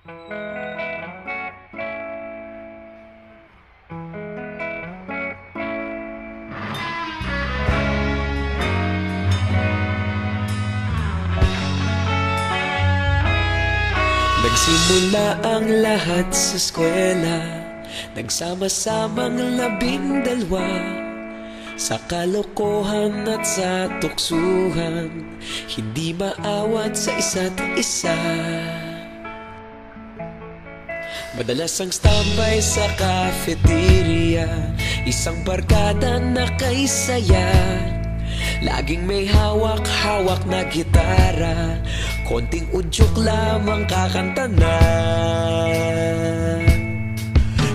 Nagsimula ang lahat sa eskwela, nagsama-samang 12 sa kalokohan at sa tuksuhan, hindi maawat sa isa't isa. Madalas ang standby sa cafeteria, isang barkada na kay saya. Laging may hawak-hawak na gitara, konting udyok lamang kakanta na.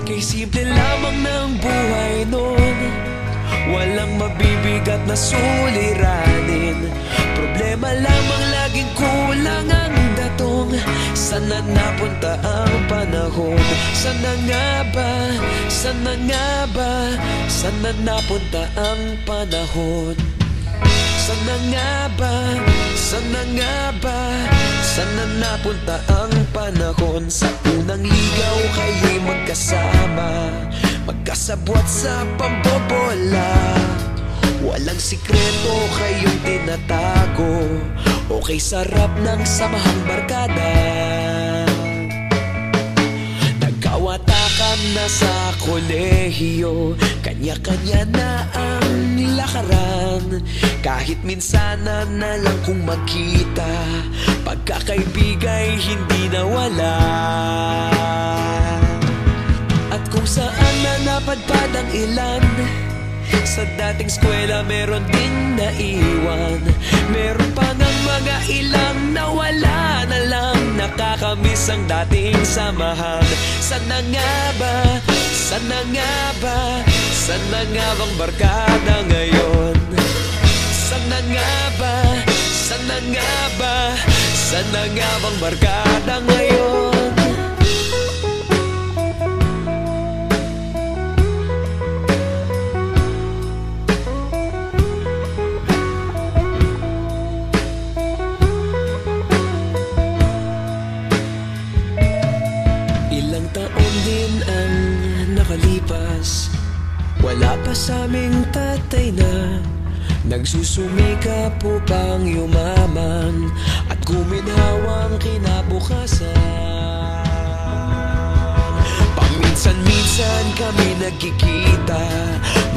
Kay simple lamang ng buhay nun, walang mabibigat na suliranin. Problema lamang laging kulang ang datong. Sana napunta ang panahon? Sana nga ba? Sana nga ba? Sana napunta ang panahon? Sana nga ba? Sana nga ba? Sana napunta ang panahon? Sa unang ligaw kayo'y magkasama, magkasabwat sa pambobola. Walang sikreto kayong tinatago, okay sarap ng samahang barkada. Nagkawatakan na sa kolehiyo, kanya-kanya na ang lakaran. Kahit minsan na lang kung magkita, pagkakaibigay hindi nawala. At kung saan na napadpad ang ilan, sa dating eskwela meron ding naiwan. Meron pa ng mga ilang nawala na lang, nakakamiss ang dating samahan. Sana nga ba? Sana nga ba? Sana nga bang barkada ngayon? Sana nga ba? Sana nga ba? Sana nga bang barkada ngayon? Ilang taon din ang nakalipas, wala pa sa aming tatay na nagsusumikap upang yumaman at guminhawang kinabukasan. Paminsan-minsan kami nagkikita,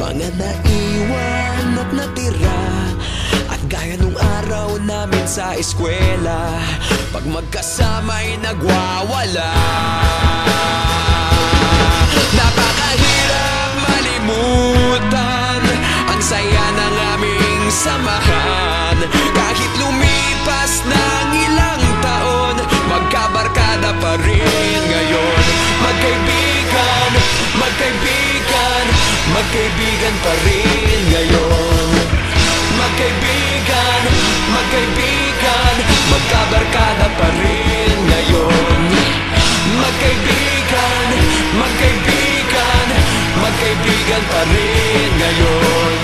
mga naiwan at natira. At gaya nung araw namin sa eskwela, pag magkasama'y nagwawala. Napakahirap malimutan ang saya ng aming samahan. Kahit lumipas ng ilang taon, magkabarkada pa rin ngayon. Magkaibigan, magkaibigan, magkaibigan pa rin ngayon. Magkaibigan, magkaibigan, magkabarkada pa rin ngayon. Magkaibigan, magkaibigan, magkaibigan pa rin ngayon.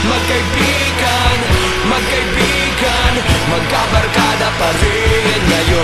Magkaibigan, magkaibigan, magkabarkada pa rin ngayon.